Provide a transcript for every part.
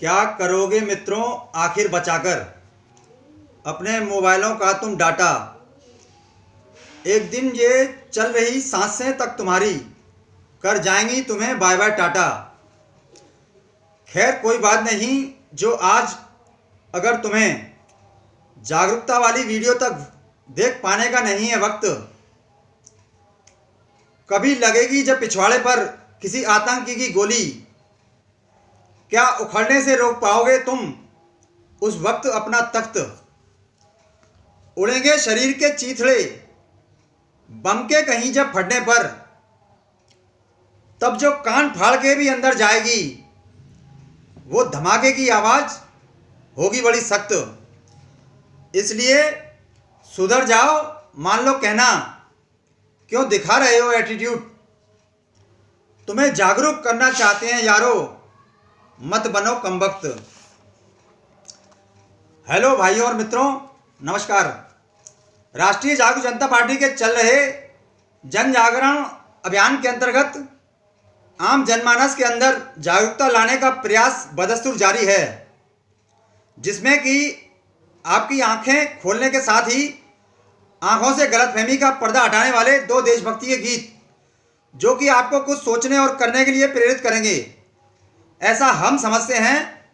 क्या करोगे मित्रों आखिर बचाकर अपने मोबाइलों का तुम डाटा। एक दिन ये चल रही सांसें तक तुम्हारी कर जाएंगी तुम्हें बाय बाय टाटा। खैर कोई बात नहीं, जो आज अगर तुम्हें जागरूकता वाली वीडियो तक देख पाने का नहीं है वक्त, कभी लगेगी जब पिछवाड़े पर किसी आतंकी की गोली, क्या उखड़ने से रोक पाओगे तुम उस वक्त अपना तख्त। उड़ेंगे शरीर के चीथड़े बम के कहीं जब फटने पर, तब जो कान फाड़ के भी अंदर जाएगी वो धमाके की आवाज होगी बड़ी सख्त। इसलिए सुधर जाओ, मान लो कहना, क्यों दिखा रहे हो एटीट्यूड। तुम्हें जागरूक करना चाहते हैं यारो, मत बनो कमबख्त। हेलो भाइयों और मित्रों, नमस्कार। राष्ट्रीय जागरूक जनता पार्टी के चल रहे जन जागरण अभियान के अंतर्गत आम जनमानस के अंदर जागरूकता लाने का प्रयास बदस्तूर जारी है, जिसमें कि आपकी आंखें खोलने के साथ ही आंखों से गलतफहमी का पर्दा हटाने वाले 2 देशभक्ति के गीत, जो कि आपको कुछ सोचने और करने के लिए प्रेरित करेंगे, ऐसा हम समझते हैं।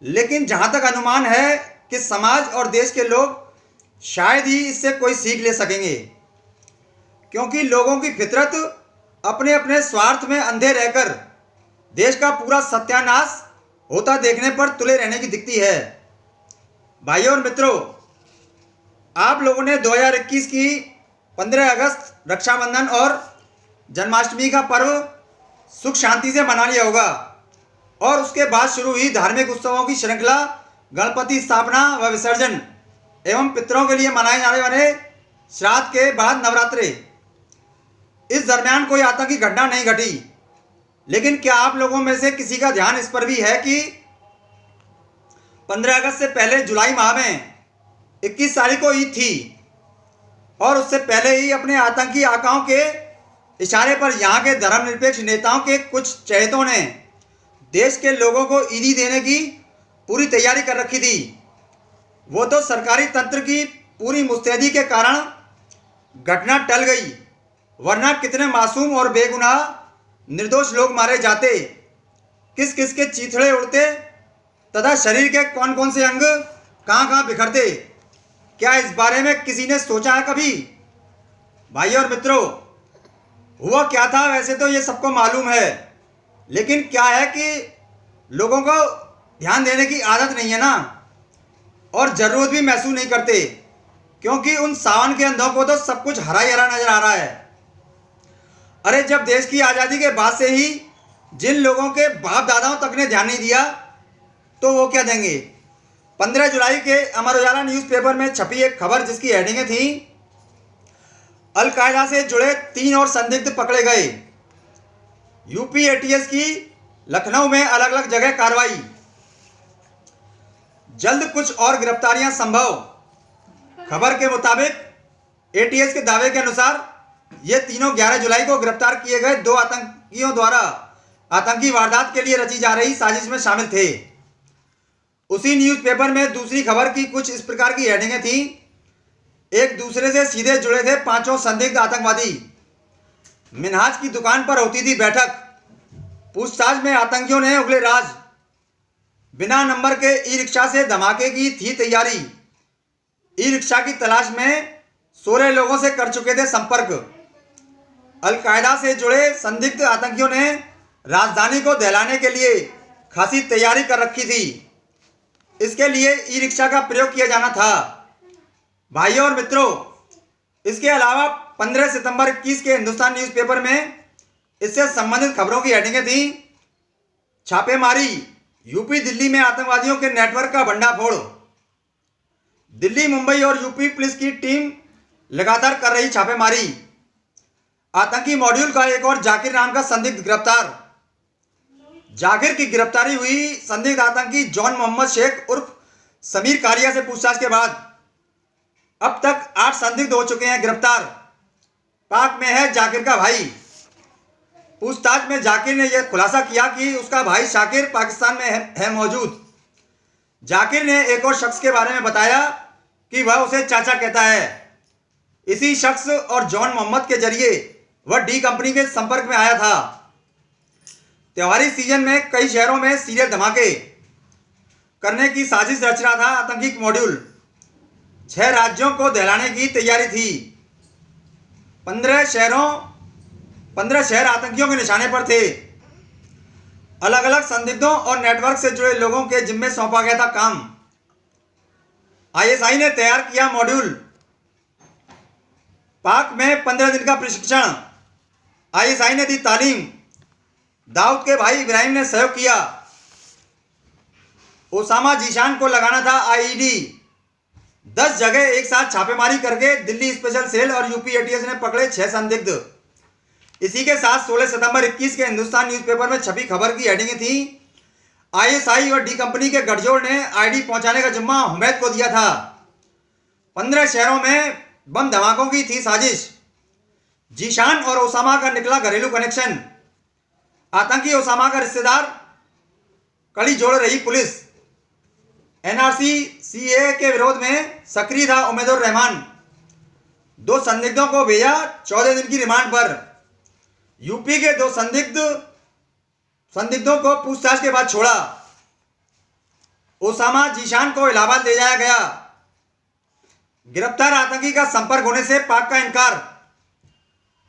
लेकिन जहां तक अनुमान है कि समाज और देश के लोग शायद ही इससे कोई सीख ले सकेंगे, क्योंकि लोगों की फितरत अपने अपने स्वार्थ में अंधे रहकर देश का पूरा सत्यानाश होता देखने पर तुले रहने की दिखती है। भाइयों और मित्रों, आप लोगों ने 2021 की 15 अगस्त, रक्षाबंधन और जन्माष्टमी का पर्व सुख शांति से मना लिया होगा, और उसके बाद शुरू हुई धार्मिक उत्सवों की श्रृंखला गणपति स्थापना व विसर्जन एवं पितरों के लिए मनाए जाने वाले श्राद्ध के बाद नवरात्रे। इस दरमियान कोई आतंकी घटना नहीं घटी। लेकिन क्या आप लोगों में से किसी का ध्यान इस पर भी है कि 15 अगस्त से पहले जुलाई माह में 21 तारीख को ईद थी, और उससे पहले ही अपने आतंकी आकाओं के इशारे पर यहाँ के धर्मनिरपेक्ष नेताओं के कुछ चहेतों ने देश के लोगों को ईदी देने की पूरी तैयारी कर रखी थी। वो तो सरकारी तंत्र की पूरी मुस्तैदी के कारण घटना टल गई, वरना कितने मासूम और बेगुनाह निर्दोष लोग मारे जाते, किस किस के चीथड़े उड़ते तथा शरीर के कौन कौन से अंग कहाँ कहाँ बिखरते। क्या इस बारे में किसी ने सोचा है कभी? भाइयों और मित्रों, हुआ क्या था वैसे तो ये सबको मालूम है, लेकिन क्या है कि लोगों को ध्यान देने की आदत नहीं है ना, और ज़रूरत भी महसूस नहीं करते, क्योंकि उन सावन के अंधों को तो सब कुछ हरा ही हरा नजर आ रहा है। अरे जब देश की आज़ादी के बाद से ही जिन लोगों के बाप दादाओं तक ने ध्यान नहीं दिया, तो वो क्या देंगे। 15 जुलाई के अमर उजाला न्यूज़पेपर में छपी एक खबर, जिसकी हेडिंगें थी, अलकायदा से जुड़े 3 और संदिग्ध पकड़े गए, यूपी एटीएस की लखनऊ में अलग अलग जगह कार्रवाई, जल्द कुछ और गिरफ्तारियां संभव। खबर के मुताबिक एटीएस के दावे के अनुसार ये तीनों 11 जुलाई को गिरफ्तार किए गए 2 आतंकियों द्वारा आतंकी वारदात के लिए रची जा रही साजिश में शामिल थे। उसी न्यूज़पेपर में दूसरी खबर की कुछ इस प्रकार की हेडिंगें थी, एक दूसरे से सीधे जुड़े थे 5 संदिग्ध आतंकवादी, मिन्हाज की दुकान पर होती थी बैठक, पूछताछ में आतंकियों ने उगले राज, बिना नंबर के ई रिक्शा से धमाके की थी तैयारी, ई रिक्शा की तलाश में 16 लोगों से कर चुके थे संपर्क। अलकायदा से जुड़े संदिग्ध आतंकियों ने राजधानी को दहलाने के लिए खासी तैयारी कर रखी थी, इसके लिए ई रिक्शा का प्रयोग किया जाना था। भाइयों और मित्रों, इसके अलावा 15 सितंबर 21 के हिंदुस्तान न्यूज़पेपर में इससे संबंधित खबरों की हेडिंगें थी, छापेमारी, यूपी दिल्ली में आतंकवादियों के नेटवर्क का भंडाफोड़, दिल्ली मुंबई और यूपी पुलिस की टीम लगातार कर रही छापेमारी, आतंकी मॉड्यूल का एक और जाकिर नाम का संदिग्ध गिरफ्तार। जाकिर की गिरफ्तारी हुई संदिग्ध आतंकी जॉन मोहम्मद शेख उर्फ समीर कारिया से पूछताछ के बाद। अब तक 8 संदिग्ध हो चुके हैं गिरफ्तार। पाक में है जाकिर का भाई। पूछताछ में जाकिर ने यह खुलासा किया कि उसका भाई शाकिर पाकिस्तान में है मौजूद। जाकिर ने एक और शख्स के बारे में बताया कि वह उसे चाचा कहता है। इसी शख्स और जॉन मोहम्मद के जरिए वह डी कंपनी के संपर्क में आया था। त्योहारी सीजन में कई शहरों में सीरियल धमाके करने की साजिश रच रहा था आतंकी मॉड्यूल। 6 राज्यों को दहलाने की तैयारी थी। 15 शहर आतंकियों के निशाने पर थे। अलग अलग संदिग्धों और नेटवर्क से जुड़े लोगों के जिम्मे सौंपा गया था काम। आईएसआई ने तैयार किया मॉड्यूल। पाक में 15 दिन का प्रशिक्षण। आईएसआई ने दी तालीम। दाऊद के भाई इब्राहिम ने सहयोग किया। ओसामा जीशान को लगाना था आईईडी। 10 जगह एक साथ छापेमारी करके दिल्ली स्पेशल सेल और यूपी एटीएस ने पकड़े 6 संदिग्ध। इसी के साथ 16 सितंबर 21 के हिंदुस्तान न्यूज़पेपर में छपी खबर की हेडिंग थी, आईएसआई और डी कंपनी के गठजोड़ ने आईडी पहुंचाने का जिम्मा हुमैद को दिया था। 15 शहरों में बम धमाकों की थी साजिश। जीशान और ओसामा का निकला घरेलू कनेक्शन। आतंकी ओसामा का रिश्तेदार, कड़ी जोड़ रही पुलिस। एनआरसी सीए के विरोध में सक्रिय था उमैदुर रहमान। 2 संदिग्धों को भेजा 14 दिन की रिमांड पर। यूपी के 2 संदिग्धों को पूछताछ के बाद छोड़ा। ओसामा जीशान को इलाहाबाद ले जाया गया। गिरफ्तार आतंकी का संपर्क होने से पाक का इनकार।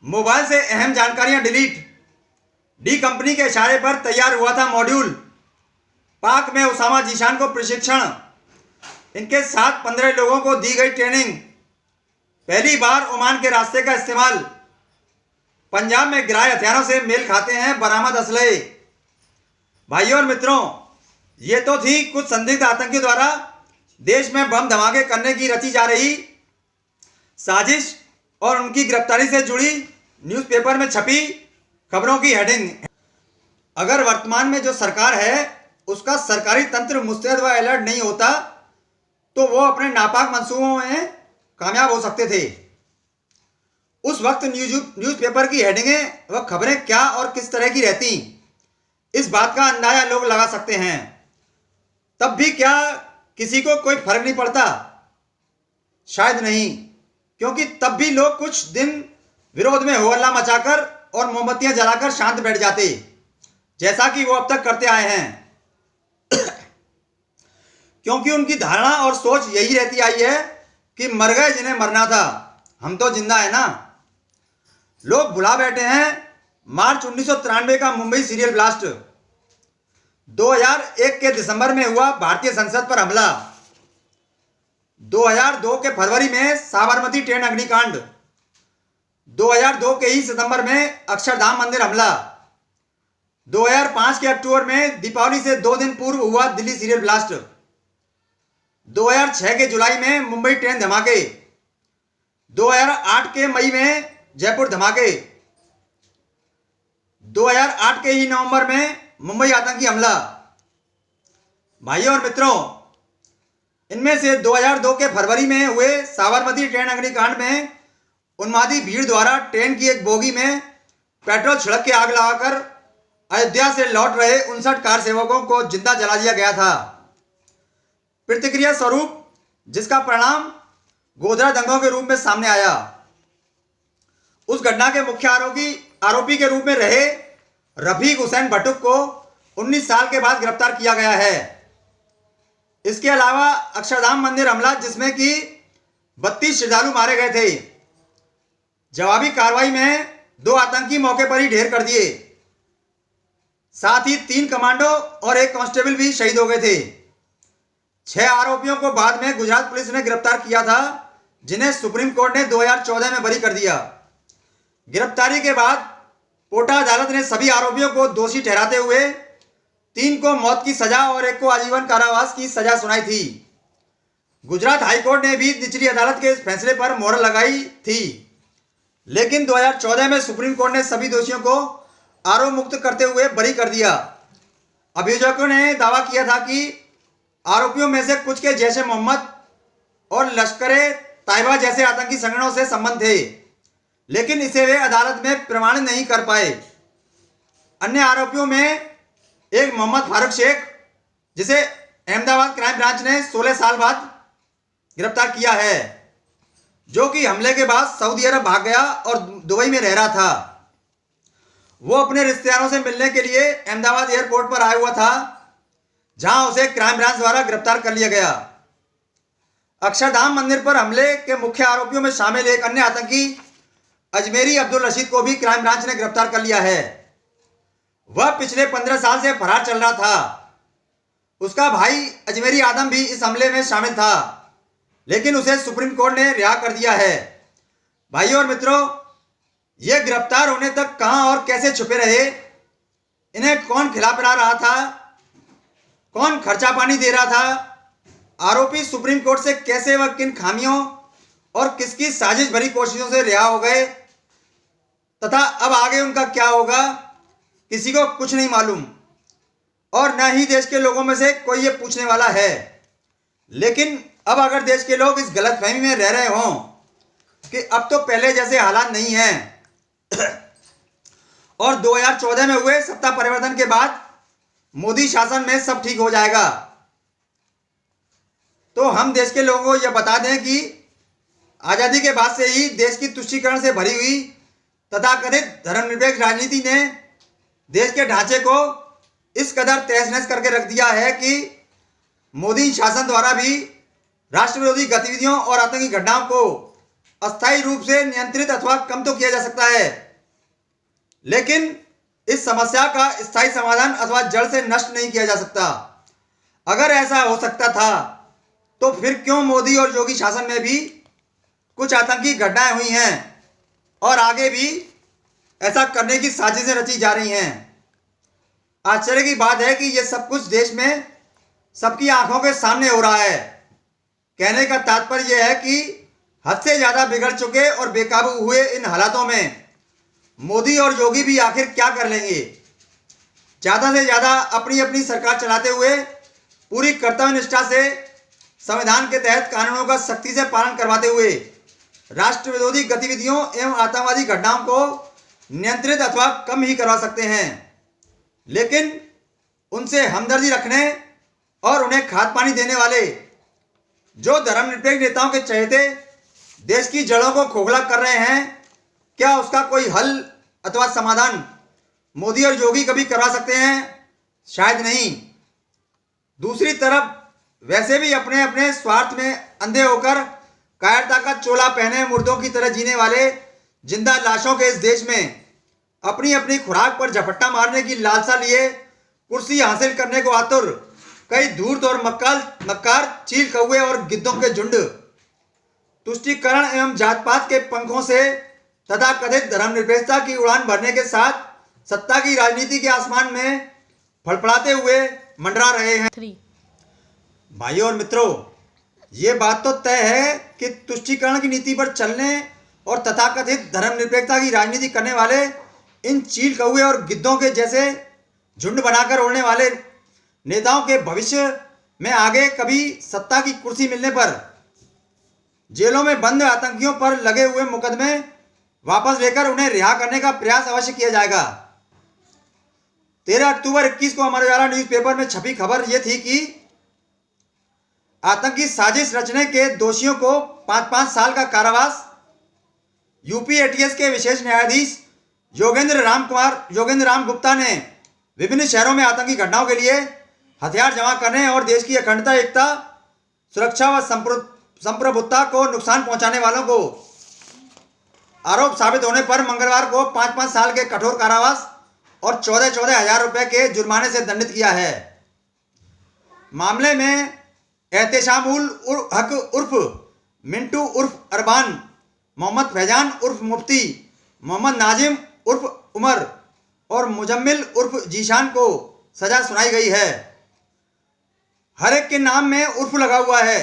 मोबाइल से अहम जानकारियां डिलीट। डी कंपनी के इशारे पर तैयार हुआ था मॉड्यूल। पाक में ओसामा जीशान को प्रशिक्षण। इनके साथ 15 लोगों को दी गई ट्रेनिंग। पहली बार ओमान के रास्ते का इस्तेमाल। पंजाब में गिराए हथियारों से मेल खाते हैं बरामद असलहे। भाइयों और मित्रों, ये तो थी कुछ संदिग्ध आतंकियों द्वारा देश में बम धमाके करने की रची जा रही साजिश और उनकी गिरफ्तारी से जुड़ी न्यूज़पेपर में छपी खबरों की हेडिंग। अगर वर्तमान में जो सरकार है उसका सरकारी तंत्र मुस्तैद व अलर्ट नहीं होता तो वो अपने नापाक मंसूबों में कामयाब हो सकते थे। उस वक्त न्यूज़पेपर की हेडिंगें व खबरें क्या और किस तरह की रहती, इस बात का अंदाजा लोग लगा सकते हैं। तब भी क्या किसी को कोई फर्क नहीं पड़ता? शायद नहीं, क्योंकि तब भी लोग कुछ दिन विरोध में हो हल्ला मचाकर और मोमबत्तियां जलाकर शांत बैठ जाते, जैसा कि वो अब तक करते आए हैं। क्योंकि उनकी धारणा और सोच यही रहती आई है कि मर गए जिन्हें मरना था, हम तो जिंदा है ना। लोग भुला बैठे हैं मार्च 1993 का मुंबई सीरियल ब्लास्ट, 2001 के दिसंबर में हुआ भारतीय संसद पर हमला, 2002 के फरवरी में साबरमती ट्रेन अग्निकांड, 2002 के ही सितंबर में अक्षरधाम मंदिर हमला, 2005 के अक्टूबर में दीपावली से 2 दिन पूर्व हुआ दिल्ली सीरियल ब्लास्ट, 2006 के जुलाई में मुंबई ट्रेन धमाके, 2008 के मई में जयपुर धमाके, 2008 के ही नवंबर में मुंबई आतंकी हमला। भाइयों और मित्रों, इनमें से 2002 के फरवरी में हुए साबरमती ट्रेन अग्निकांड में उन्मादी भीड़ द्वारा ट्रेन की एक बोगी में पेट्रोल छिड़क के आग लगाकर अयोध्या से लौट रहे 59 कार सेवकों को जिंदा जला दिया गया था। प्रतिक्रिया स्वरूप जिसका परिणाम गोधरा दंगों के रूप में सामने आया। उस घटना के मुख्य आरोपी के रूप में रहे रफीक हुसैन भट्टुक को 19 साल के बाद गिरफ्तार किया गया है। इसके अलावा अक्षरधाम मंदिर हमला, जिसमें कि 32 श्रद्धालु मारे गए थे, जवाबी कार्रवाई में 2 आतंकी मौके पर ही ढेर कर दिए। साथ ही 3 कमांडो और 1 कांस्टेबल भी शहीद हो गए थे। 6 आरोपियों को बाद में गुजरात पुलिस ने गिरफ्तार किया था, जिन्हें सुप्रीम कोर्ट ने 2014 में बरी कर दिया। गिरफ्तारी के बाद पोटा अदालत ने सभी आरोपियों को दोषी ठहराते हुए 3 को मौत की सजा और 1 को आजीवन कारावास की सजा सुनाई थी। गुजरात हाईकोर्ट ने भी निचली अदालत के इस फैसले पर मोहर लगाई थी, लेकिन 2014 में सुप्रीम कोर्ट ने सभी दोषियों को आरोप मुक्त करते हुए बरी कर दिया। अभियोजकों ने दावा किया था कि आरोपियों में से कुछ के जैश ए मोहम्मद और लश्कर-ए-तैयबा जैसे आतंकी संगठनों से संबंध थे, लेकिन इसे वे अदालत में प्रमाणित नहीं कर पाए। अन्य आरोपियों में एक मोहम्मद फारूक शेख, जिसे अहमदाबाद क्राइम ब्रांच ने 16 साल बाद गिरफ्तार किया है, जो कि हमले के बाद सऊदी अरब भाग गया और दुबई में रह रहा था। वो अपने रिश्तेदारों से मिलने के लिए अहमदाबाद एयरपोर्ट पर आया हुआ था, जहां उसे क्राइम ब्रांच द्वारा गिरफ्तार कर लिया गया। अक्षरधाम मंदिर पर हमले के मुख्य आरोपियों में शामिल एक अन्य आतंकी अजमेरी अब्दुल रशीद को भी क्राइम ब्रांच ने गिरफ्तार कर लिया है। वह पिछले 15 साल से फरार चल रहा था। उसका भाई अजमेरी आदम भी इस हमले में शामिल था, लेकिन उसे सुप्रीम कोर्ट ने रिहा कर दिया है। भाइयों और मित्रों, ये गिरफ्तार होने तक कहां और कैसे छुपे रहे, इन्हें कौन खिला पिला रहा था, कौन खर्चा पानी दे रहा था, आरोपी सुप्रीम कोर्ट से कैसे व किन खामियों और किसकी साजिश भरी कोशिशों से रिहा हो गए तथा अब आगे उनका क्या होगा, किसी को कुछ नहीं मालूम और न ही देश के लोगों में से कोई ये पूछने वाला है। लेकिन अब अगर देश के लोग इस गलतफहमी में रह रहे हों कि अब तो पहले जैसे हालात नहीं हैं और 2014 में हुए सत्ता परिवर्तन के बाद मोदी शासन में सब ठीक हो जाएगा, तो हम देश के लोगों को यह बता दें कि आज़ादी के बाद से ही देश की तुष्टीकरण से भरी हुई तथाकथित धर्मनिरपेक्ष राजनीति ने देश के ढांचे को इस कदर तहस नहस करके रख दिया है कि मोदी शासन द्वारा भी राष्ट्र विरोधी गतिविधियों और आतंकी घटनाओं को अस्थायी रूप से नियंत्रित अथवा कम तो किया जा सकता है, लेकिन इस समस्या का स्थायी समाधान अथवा जड़ से नष्ट नहीं किया जा सकता। अगर ऐसा हो सकता था तो फिर क्यों मोदी और योगी शासन में भी कुछ आतंकी घटनाएं हुई हैं और आगे भी ऐसा करने की साजिशें रची जा रही हैं। आश्चर्य की बात है कि यह सब कुछ देश में सबकी आंखों के सामने हो रहा है। कहने का तात्पर्य यह है कि हद से ज्यादा बिगड़ चुके और बेकाबू हुए इन हालातों में मोदी और योगी भी आखिर क्या कर लेंगे। ज्यादा से ज्यादा अपनी अपनी सरकार चलाते हुए पूरी कर्तव्य निष्ठा से संविधान के तहत कानूनों का सख्ती से पालन करवाते हुए राष्ट्र विरोधी गतिविधियों एवं आतंकवादी घटनाओं को नियंत्रित अथवा कम ही करवा सकते हैं, लेकिन उनसे हमदर्दी रखने और उन्हें खाद पानी देने वाले जो धर्मनिरपेक्ष नेताओं के चहेते देश की जड़ों को खोखला कर रहे हैं, क्या उसका कोई हल अथवा समाधान मोदी और योगी कभी करवा सकते हैं? शायद नहीं। दूसरी तरफ वैसे भी अपने अपने स्वार्थ में अंधे होकर कायरता का चोला पहने मुर्दों की तरह जीने वाले जिंदा लाशों के इस देश में अपनी अपनी खुराक पर झपट्टा मारने की लालसा लिए कुर्सी हासिल करने को आतुर कई धूर्त और मक्कार चील कौवे और गिद्धों के झुंड तुष्टीकरण एवं जात पात के पंखों से तथा कथित धर्मनिरपेक्षता की उड़ान भरने के साथ सत्ता की राजनीति के आसमान में फड़फड़ाते हुए मंडरा रहे हैं। भाइयों और मित्रों, ये बात तो तय है कि तुष्टीकरण की नीति पर चलने और तथाकथित धर्मनिरपेक्षता की राजनीति करने वाले इन चील कौवे और गिद्धों के जैसे झुंड बनाकर उड़ने वाले नेताओं के भविष्य में आगे कभी सत्ता की कुर्सी मिलने पर जेलों में बंद आतंकियों पर लगे हुए मुकदमे वापस लेकर उन्हें रिहा करने का प्रयास अवश्य किया जाएगा। 13 अक्टूबर 21 को अमर उजाला न्यूज़पेपर में छपी खबर यह थी कि आतंकी साजिश रचने के दोषियों को 5-5 साल का कारावास। यूपी एटीएस के विशेष न्यायाधीश योगेंद्र राम गुप्ता ने विभिन्न शहरों में आतंकी घटनाओं के लिए हथियार जमा करने और देश की अखंडता, एकता, सुरक्षा व संप्रभुता को नुकसान पहुंचाने वालों को आरोप साबित होने पर मंगलवार को 5-5 साल के कठोर कारावास और 14,000 हजार रुपए के जुर्माने से दंडित किया है। मामले में एहतेशामुल हक उर्फ मिंटू उर्फ अरबान, मोहम्मद फैजान उर्फ मुफ्ती, मोहम्मद नाजिम उर्फ उमर और मुजम्मिल उर्फ जीशान को सजा सुनाई गई है। हर एक के नाम में उर्फ लगा हुआ है।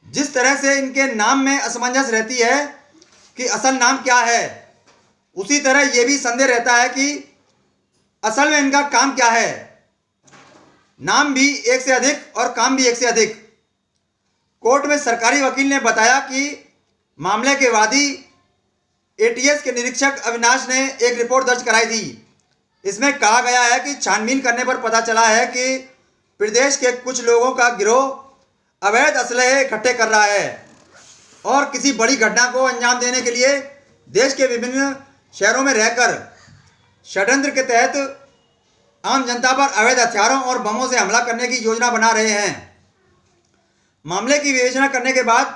जिस तरह से इनके नाम में असमंजस रहती है कि असल नाम क्या है, उसी तरह यह भी संदेह रहता है कि असल में इनका काम क्या है। नाम भी एक से अधिक और काम भी एक से अधिक। कोर्ट में सरकारी वकील ने बताया कि मामले के वादी एटीएस के निरीक्षक अविनाश ने एक रिपोर्ट दर्ज कराई थी। इसमें कहा गया है कि छानबीन करने पर पता चला है कि प्रदेश के कुछ लोगों का गिरोह अवैध असलहे इकट्ठे कर रहा है और किसी बड़ी घटना को अंजाम देने के लिए देश के विभिन्न शहरों में रहकर षड्यंत्र के तहत आम जनता पर अवैध हथियारों और बमों से हमला करने की योजना बना रहे हैं। मामले की विवेचना करने के बाद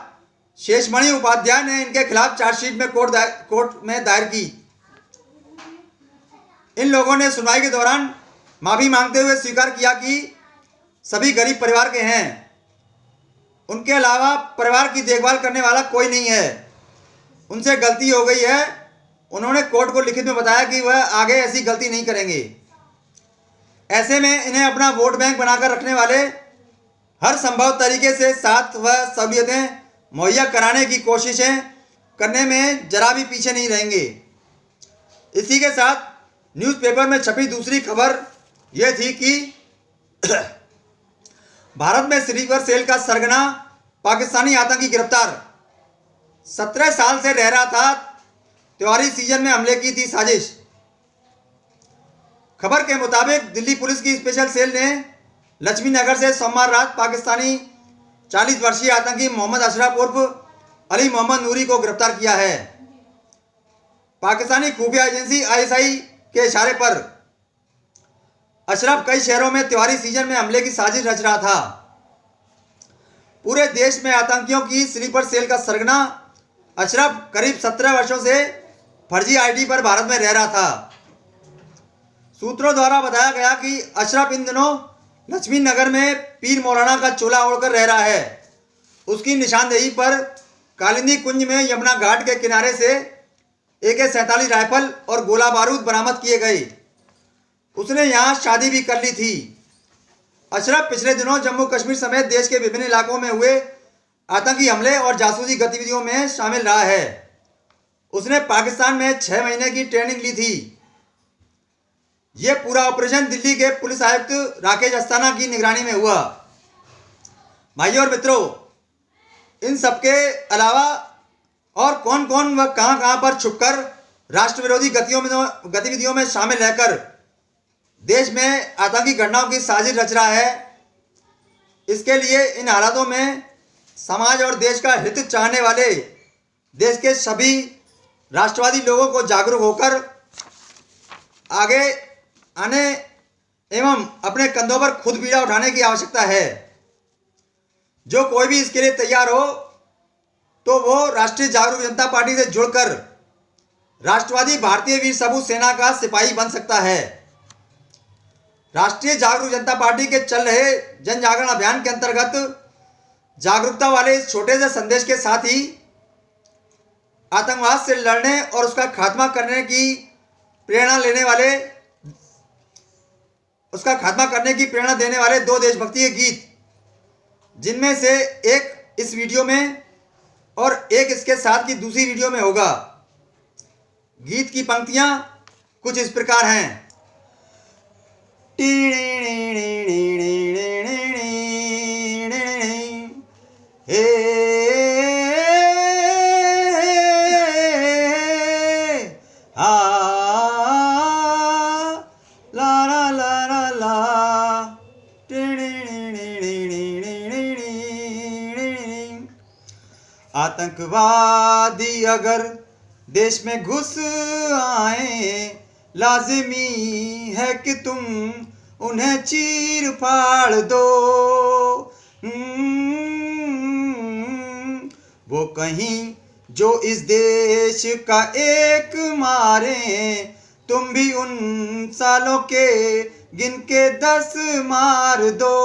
शेषमणि उपाध्याय ने इनके खिलाफ चार्जशीट में कोर्ट में दायर की। इन लोगों ने सुनवाई के दौरान माफी मांगते हुए स्वीकार किया कि सभी गरीब परिवार के हैं। उनके अलावा परिवार की देखभाल करने वाला कोई नहीं है। उनसे गलती हो गई है। उन्होंने कोर्ट को लिखित में बताया कि वह आगे ऐसी गलती नहीं करेंगे। ऐसे में इन्हें अपना वोट बैंक बनाकर रखने वाले हर संभव तरीके से साथ व सहूलियतें मुहैया कराने की कोशिशें करने में जरा भी पीछे नहीं रहेंगे। इसी के साथ न्यूज़पेपर में छपी दूसरी खबर यह थी कि भारत में स्लीपर सेल का सरगना पाकिस्तानी आतंकी गिरफ्तार। 17 साल से रह रहा था। त्योहारी सीजन में हमले की थी साजिश। खबर के मुताबिक दिल्ली पुलिस की स्पेशल सेल ने लक्ष्मी नगर से सोमवार रात पाकिस्तानी 40 वर्षीय आतंकी मोहम्मद अशरफ उर्फ अली मोहम्मद नूरी को गिरफ्तार किया है। पाकिस्तानी खुफिया एजेंसी ISI के इशारे पर अशरफ कई शहरों में त्योहारी सीजन में हमले की साजिश रच रहा था। पूरे देश में आतंकियों की स्लीपर सेल का सरगना अशरफ करीब 17 वर्षों से फर्जी ID पर भारत में रह रहा था। सूत्रों द्वारा बताया गया कि अशरफ इन दिनों लक्ष्मी नगर में पीर मौलाना का चोला ओढ़कर रह रहा है। उसकी निशानदेही पर कालिंदी कुंज में यमुना घाट के किनारे से AK-47 राइफल और गोला बारूद बरामद किए गए। उसने यहाँ शादी भी कर ली थी। अशरफ पिछले दिनों जम्मू कश्मीर समेत देश के विभिन्न इलाकों में हुए आतंकी हमले और जासूसी गतिविधियों में शामिल रहा है। उसने पाकिस्तान में 6 महीने की ट्रेनिंग ली थी। यह पूरा ऑपरेशन दिल्ली के पुलिस आयुक्त राकेश अस्थाना की निगरानी में हुआ। भाइयों और मित्रों, इन सबके अलावा और कौन कौन व कहां पर छुपकर राष्ट्र विरोधी गतिविधियों में शामिल रहकर देश में आतंकी घटनाओं की साजिश रच रहा है, इसके लिए इन हालातों में समाज और देश का हित चाहने वाले देश के सभी राष्ट्रवादी लोगों को जागरूक होकर आगे आने एवं अपने कंधों पर खुद बीड़ा उठाने की आवश्यकता है। जो कोई भी इसके लिए तैयार हो तो वो राष्ट्रीय जागरूक जनता पार्टी से जुड़कर राष्ट्रवादी भारतीय वीर सबूत सेना का सिपाही बन सकता है। राष्ट्रीय जागरूक जनता पार्टी के चल रहे जन जागरण अभियान के अंतर्गत जागरूकता वाले इस छोटे से संदेश के साथ ही आतंकवाद से लड़ने और उसका खात्मा करने की प्रेरणा देने वाले 2 देशभक्ति के गीत, जिनमें से एक इस वीडियो में और एक इसके साथ की दूसरी वीडियो में होगा। गीत की पंक्तियां कुछ इस प्रकार हैं। आतंकवादी अगर देश में घुस आए, लाजिमी है कि तुम उन्हें चीर फाड़ दो। वो कहीं जो इस देश का एक मारे, तुम भी उन सालों के गिन के 10 मार दो।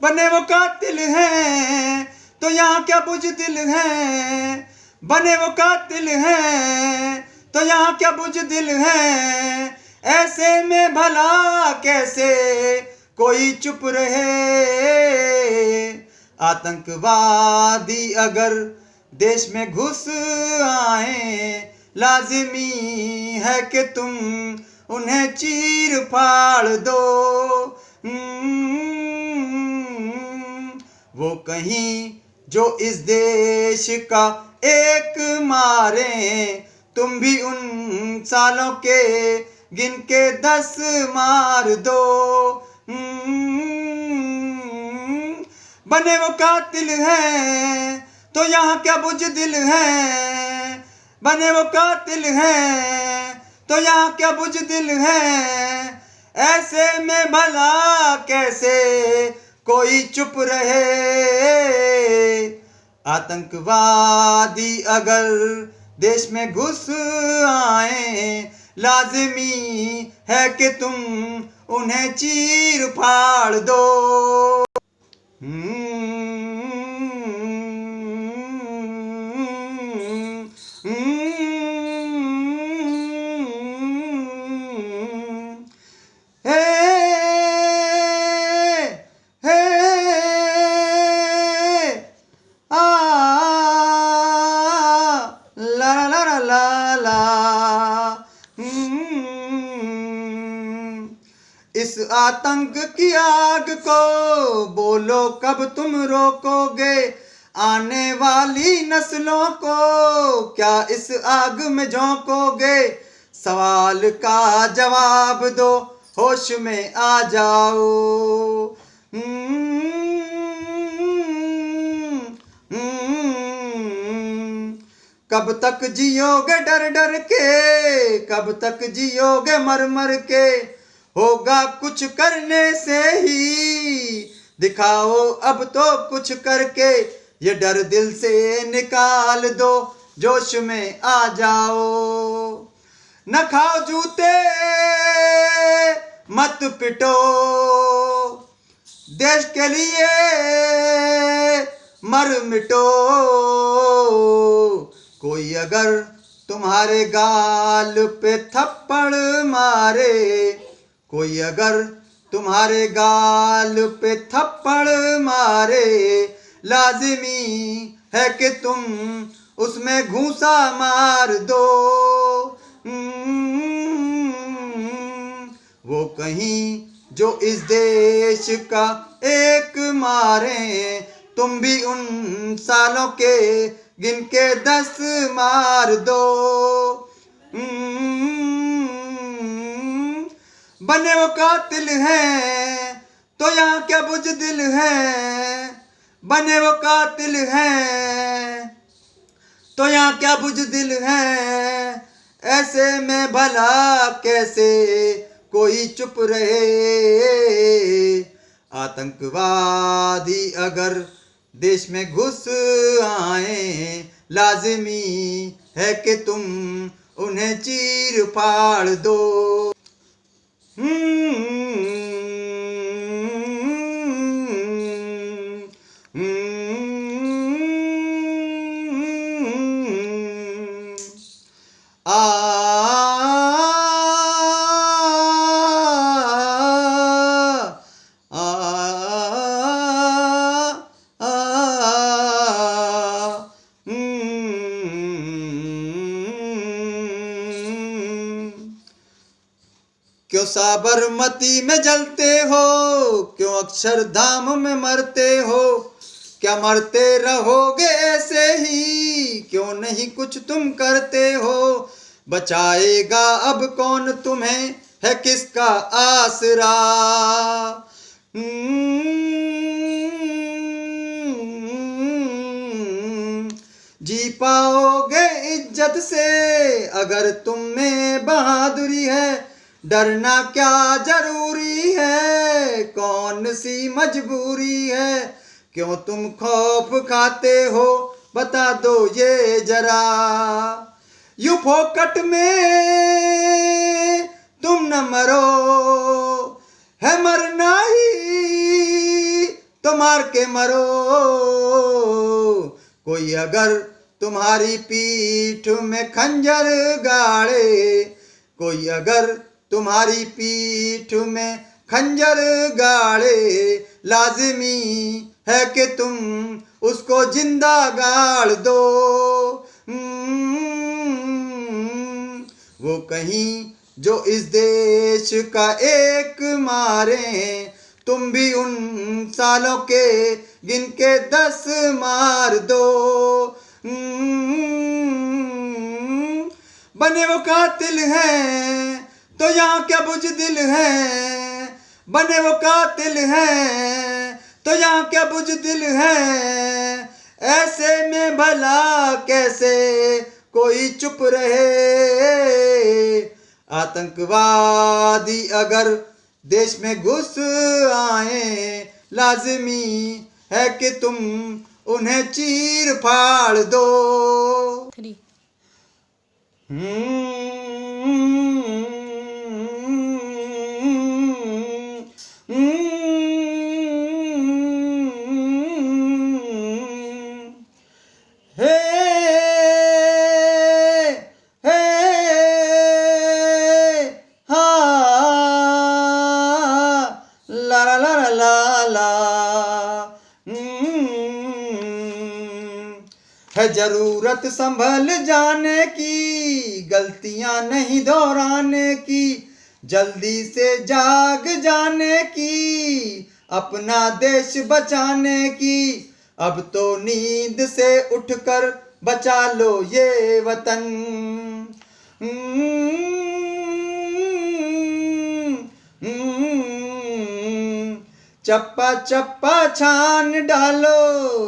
बने वो कातिल हैं तो यहाँ क्या बुज़दिल हैं, बने वो कातिल हैं तो यहाँ क्या बुज़दिल हैं। ऐसे में भला कैसे कोई चुप रहे। आतंकवादी अगर देश में घुस आए, लाजिमी है कि तुम उन्हें चीर फाड़ दो। वो कहीं जो इस देश का एक मारे, तुम भी उन सालों के गिन के 10 मार दो। बने वो कातिल हैं तो यहाँ क्या बुज़दिल हैं, बने वो कातिल हैं तो यहाँ क्या बुज़दिल हैं। ऐसे में भला कैसे कोई चुप रहे, आतंकवादी अगर देश में घुस आए, लाजिमी है कि तुम उन्हें चीर फाड़ दो। इस आतंक की आग को बोलो कब तुम रोकोगे, आने वाली नस्लों को क्या इस आग में झोंकोगे। सवाल का जवाब दो, होश में आ जाओ। कब तक जियोगे डर डर के, कब तक जियोगे मर मर के, होगा कुछ करने से ही, दिखाओ अब तो कुछ करके। ये डर दिल से निकाल दो, जोश में आ जाओ। न खाओ जूते मत पिटो, देश के लिए मर मिटो। कोई अगर तुम्हारे गाल पे थप्पड़ मारे, कोई अगर तुम्हारे गाल पे थप्पड़ मारे, लाजिमी है कि तुम उसमें घूंसा मार दो। वो कहीं जो इस देश का एक मारे, तुम भी उन सालों के गिन के 10 मार दो। बने वो कातिल हैं तो यहाँ क्या बुज़दिल हैं, बने वो कातिल हैं तो यहाँ क्या बुज़दिल हैं। ऐसे में भला कैसे कोई चुप रहे, आतंकवादी अगर देश में घुस आए, लाजिमी है कि तुम उन्हें चीर फाड़ दो। क्यों साबरमती में जलते हो, क्यों अक्षरधाम में मरते हो, क्या मरते रहोगे ऐसे ही, क्यों नहीं कुछ तुम करते हो। बचाएगा अब कौन तुम्हें, है किसका आसरा। जी पाओगे इज्जत से अगर तुम में बहादुरी है, डरना क्या जरूरी है, कौन सी मजबूरी है। क्यों तुम खौफ खाते हो, बता दो ये जरा। यूं फोकट में तुम न मरो, है मरना ही तो मार के मरो। कोई अगर तुम्हारी पीठ में खंजर गाड़े, कोई अगर तुम्हारी पीठ में खंजर गाड़े, लाजिमी है कि तुम उसको जिंदा गाड़ दो। वो कहीं जो इस देश का एक मारे, तुम भी उन सालों के गिन के 10 मार दो। बने वो कातिल हैं तो यहाँ क्या बुज़दिल हैं, बने वो कातिल हैं, तो यहाँ क्या बुज़दिल हैं, ऐसे में भला कैसे कोई चुप रहे। आतंकवादी अगर देश में घुस आए, लाजिमी है कि तुम उन्हें चीर फाड़ दो। 3 हे हे हा ला ला ला ला ला है जरूरत संभल जाने की, गलतियां नहीं दोहराने की, जल्दी से जाग जाने की, अपना देश बचाने की। अब तो नींद से उठकर बचा लो ये वतन। चप्पा चप्पा छान डालो,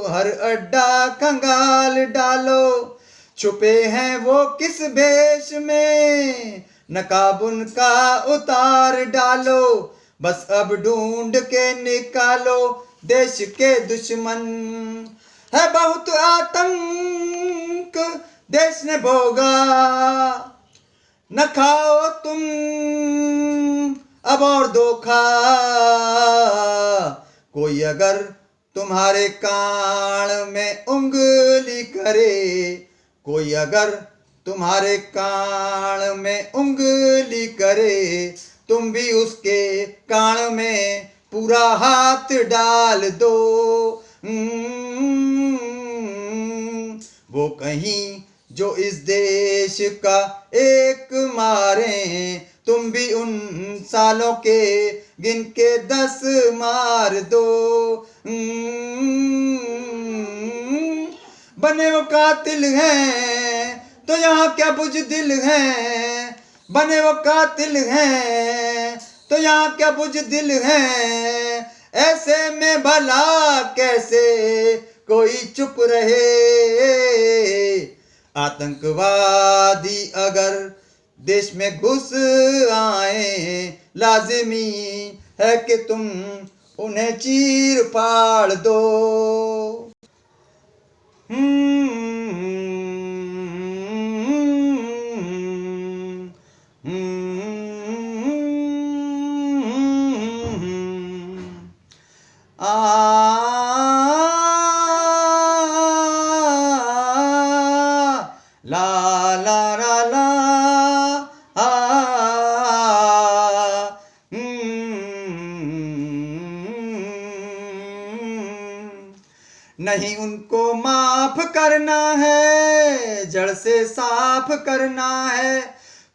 हर अड्डा कंगाल डालो, छुपे हैं वो किस भेष में, नकाब उनका उतार डालो, बस अब ढूंढ के निकालो देश के दुश्मन। है बहुत आतंक देश ने भोगा, न खाओ तुम अब और धोखा। कोई अगर तुम्हारे कान में उंगली करे, कोई अगर तुम्हारे कान में उंगली करे, तुम भी उसके कान में पूरा हाथ डाल दो। वो कहीं जो इस देश का एक मारे, तुम भी उन सालों के गिन के 10 मार दो। बने वो कातिल हैं तो यहाँ क्या बुज़दिल हैं, बने वो कातिल हैं तो यहाँ क्या बुज़दिल हैं, ऐसे में भला कैसे कोई चुप रहे। आतंकवादी अगर देश में घुस आए, लाजिमी है कि तुम उन्हें चीर फाड़ दो। ला ला ला ला नहीं उनको माफ करना है, जड़ से साफ करना है,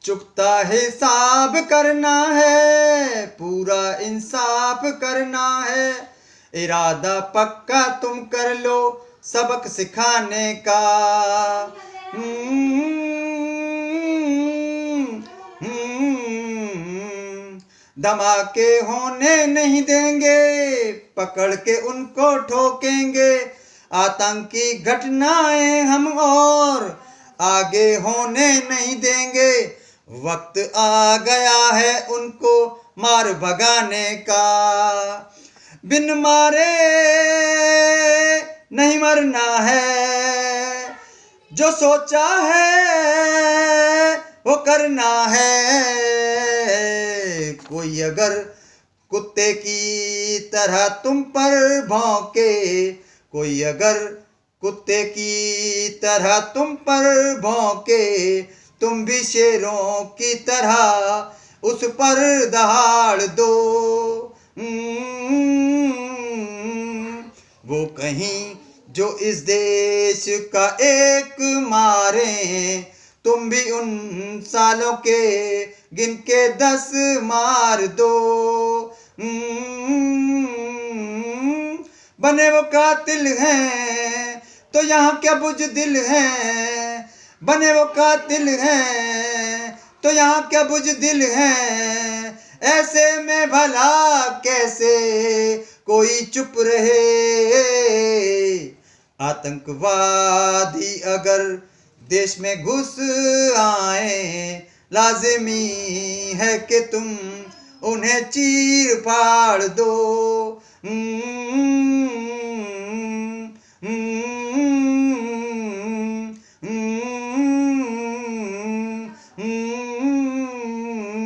चुकता हिसाब करना है, पूरा इंसाफ करना है। इरादा पक्का तुम कर लो सबक सिखाने का। धमाके होने नहीं देंगे, पकड़ के उनको ठोकेंगे, आतंकी घटनाएं हम और आगे होने नहीं देंगे। वक्त आ गया है उनको मार भगाने का, बिन मारे नहीं मरना है, जो सोचा है वो करना है। कोई अगर कुत्ते की तरह तुम पर भौंके, कोई अगर कुत्ते की तरह तुम पर भौंके, तुम भी शेरों की तरह उस पर दहाड़ दो। वो कहीं जो इस देश का एक मारे, तुम भी उन सालों के गिन के 10 मार दो। बने वो कातिल हैं तो यहाँ क्या बुज़दिल हैं, बने वो कातिल हैं तो यहाँ क्या बुज़दिल हैं, ऐसे में भला कैसे कोई चुप रहे। आतंकवादी अगर देश में घुस आए, लाजिमी है कि तुम उन्हें चीर फाड़ दो।